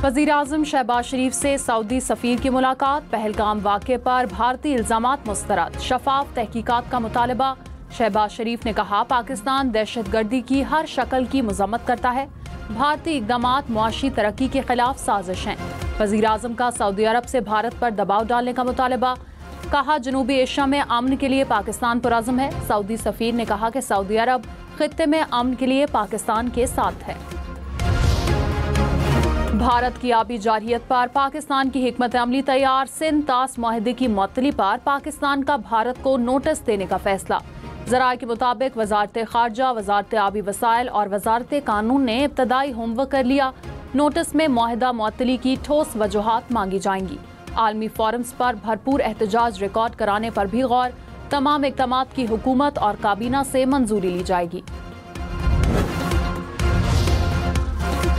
वज़ीर-ए-आज़म शहबाज शरीफ से सऊदी सफ़ीर की मुलाकात। पहलगाम वाक़े पर भारतीय इल्ज़ामात मुस्तरद। शफाफ तहकीकात का मुतालबा। शहबाज शरीफ ने कहा, पाकिस्तान दहशतगर्दी की हर शक्ल की मज़म्मत करता है। भारतीय इक़दामात मुआशी तरक्की के खिलाफ साजिश हैं। वज़ीर-ए-आज़म का सऊदी अरब से भारत पर दबाव डालने का मुतालबा। कहा, जनूबी एशिया में अमन के लिए पाकिस्तान पुरअज़्म है। सऊदी सफ़ीर ने कहा कि सऊदी अरब खित्ते में अमन के लिए पाकिस्तान के साथ है। भारत की आबी जारहियत पर पाकिस्तान की हिकमत अमली तैयार। सिंध तास मुआहदे की मुअत्तली पर पाकिस्तान का भारत को नोटिस देने का फैसला। ज़राए के मुताबिक वजारत खारजा, वजारत आबी वसाइल और वजारत कानून ने इब्तदाई होमवर्क कर लिया। नोटिस में मुआहदा मुअत्तली की ठोस वजूहात मांगी जाएंगी। आलमी फोरम्स पर भरपूर एहतजाज रिकॉर्ड कराने पर भी गौर। तमाम इक़दामात की हुकूमत और काबीना से मंजूरी ली जाएगी।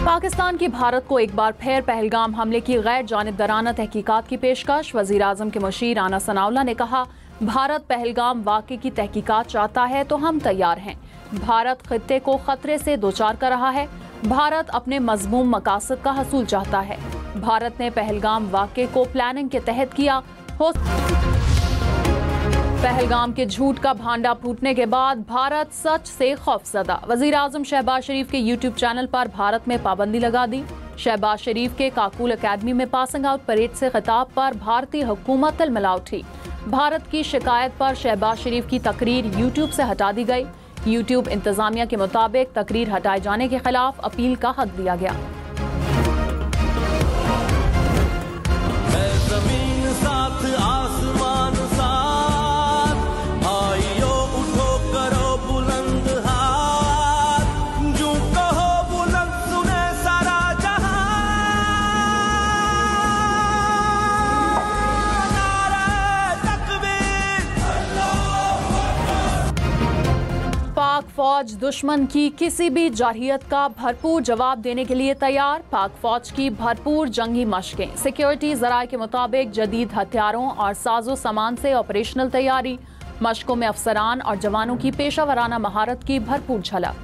पाकिस्तान की भारत को एक बार फिर पहलगाम हमले की गैर जानिबदाराना तहकीकात की पेशकश। वज़ीर-ए-आज़म के मुशीर राना सनाउल्लाह ने कहा, भारत पहलगाम वाक़े की तहकीकात चाहता है तो हम तैयार हैं। भारत खित्ते को खतरे से दोचार कर रहा है। भारत अपने मज़मूम मकासद का हसूल चाहता है। भारत ने पहलगाम वाक़े को प्लानिंग के तहत किया। पहलगाम के झूठ का भांडा फूटने के बाद भारत सच से खौफज़दा। वज़ीर-ए-आज़म शहबाज शरीफ के यूट्यूब चैनल पर भारत में पाबंदी लगा दी। शहबाज शरीफ के काकूल अकेडमी में पासिंग आउट परेड से खिताब पर भारतीय हुकूमत तिलमिला उठी। भारत की शिकायत पर शहबाज शरीफ की तकरीर यूट्यूब से हटा दी गई। यूट्यूब इंतजामिया के मुताबिक तकरीर हटाए जाने के खिलाफ अपील का हक दिया गया। पाक फौज दुश्मन की किसी भी जारहियत का भरपूर जवाब देने के लिए तैयार। पाक फौज की भरपूर जंगी मशकें। सिक्योरिटी ज़राए के मुताबिक जदीद हथियारों और साजो सामान से ऑपरेशनल तैयारी। मशकों में अफसरान और जवानों की पेशा महारत की भरपूर झलक।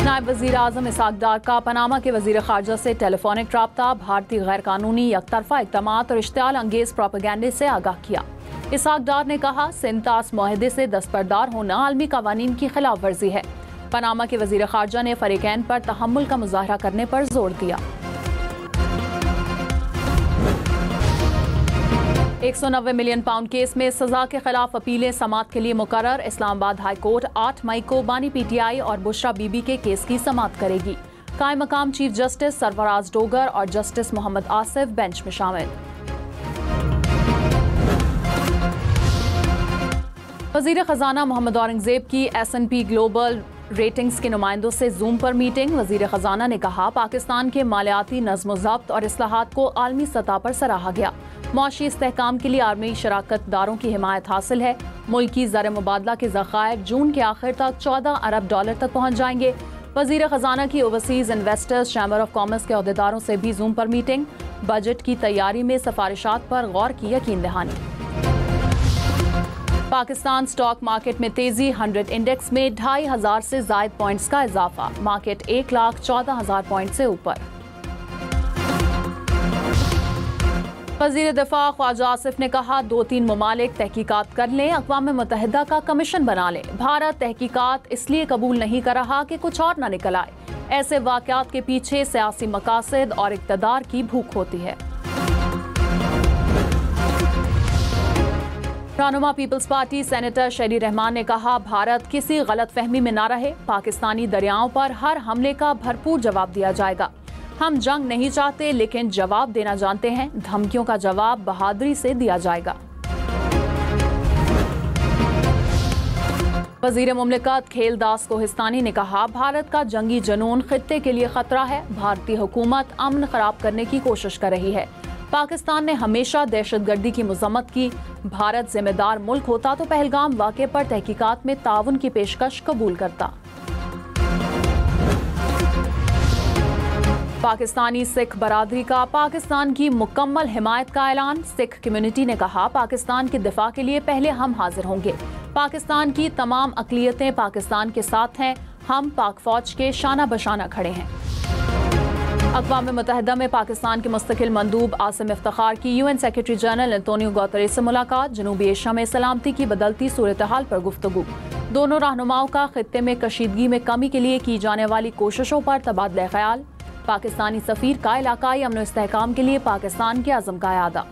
नायब वज़ीर-ए-आज़म इसहाक डार का पनामा के वज़ीर ख़ारजा से टेलीफोनिक राब्ता। भारतीय गैर कानूनी यकतरफा इक़दामात और इश्तियाल अंगेज़ प्रोपेगेंडे से आगाह किया। इसहाक डार ने कहा, सिंध तास मुआहदे से दस्तबरदार होना आलमी कवानीन की खिलाफ वर्जी है। पनामा के वज़ीर ख़ारजा ने फ़रीक़ैन पर तहम्मुल का मुज़ाहरा करने पर जोर दिया। 190 मिलियन पाउंड केस में सजा के खिलाफ अपीलें समात के लिए मुकर्रर। इस्लामाबाद हाई कोर्ट 8 मई को बानी पीटीआई और बुशरा बीबी के केस की समात करेगी। कायम मकाम चीफ जस्टिस सरफराज डोगर और जस्टिस मोहम्मद आसिफ बेंच में शामिल। वज़ीर ख़जाना मोहम्मद औरंगज़ेब की S&P ग्लोबल रेटिंग्स के नुमाइंदों से जूम पर मीटिंग। वज़ीर ख़जाना ने कहा, पाकिस्तान के मालियाती नज़्म-ओ-ज़ब्त और इस्लाहात को आलमी सतह पर सराहा गया। मुआशी इस्तेहकाम के लिए आर्मी शराकतदारों की हिमायत हासिल है। मुल्की ज़र मुबादला के ज़खायर जून के आखिर तक $14 अरब तक पहुँच जाएंगे। वज़ीर ख़जाना की overseas investors chamber of commerce के अहदेदारों से भी जूम पर मीटिंग। बजट की तैयारी में सिफारिशात पर गौर की यकीन दहानी। पाकिस्तान स्टॉक मार्केट में तेजी। 100 इंडेक्स में 2500 से ज़ायद पॉइंट्स का इजाफा। मार्केट 1,14,000 पॉइंट से ऊपर। वज़ीर दिफा ख्वाजा आसिफ ने कहा, 2-3 ममालिक तहकीकात कर लें, अक़वाम मुत्तहिदा का कमीशन बना लें। भारत तहकीकात इसलिए कबूल नहीं कर रहा कि कुछ और न निकल आए। ऐसे वाक़यात के पीछे सियासी मकासद और इक़्तिदार की भूख होती है। रहनुमा पीपल्स पार्टी सेनेटर शरी रहमान ने कहा, भारत किसी गलत फहमी में ना रहे। पाकिस्तानी दरियाओं पर हर हमले का भरपूर जवाब दिया जाएगा। हम जंग नहीं चाहते लेकिन जवाब देना जानते हैं। धमकियों का जवाब बहादुरी से दिया जाएगा। वज़ीर मुमलिकत खेलदास कोहिस्तानी ने कहा, भारत का जंगी जनून खित्ते के लिए खतरा है। भारतीय हुकूमत अमन खराब करने की कोशिश कर रही है। पाकिस्तान ने हमेशा दहशतगर्दी की मजम्मत की। भारत जिम्मेदार मुल्क होता तो पहलगाम वाक़े पर तहकीकात में ताउन की पेशकश कबूल करता। पाकिस्तानी सिख बरादरी का पाकिस्तान की मुकम्मल हिमायत का ऐलान। सिख कम्युनिटी ने कहा, पाकिस्तान के दिफा के लिए पहले हम हाजिर होंगे। पाकिस्तान की तमाम अक़लियतें पाकिस्तान के साथ हैं। हम पाक फौज के शाना बशाना खड़े हैं। अक़वाम मुत्तहिदा में पाकिस्तान के मुस्तकिल मंदूब आसिम इफ्तिखार की UN secretary general Antonio Guterres से मुलाकात। जनूबी एशिया में सलामती की बदलती सूरत हाल पर गुफ्तगू। दोनों रहनुमाओं का खित्ते में कशीदगी में कमी के लिए की जाने वाली कोशिशों पर तबादला ख्याल। पाकिस्तानी सफ़ीर का इलाकाई अमन व इस्तेहकाम के लिए पाकिस्तान के अज़्म का इआदा।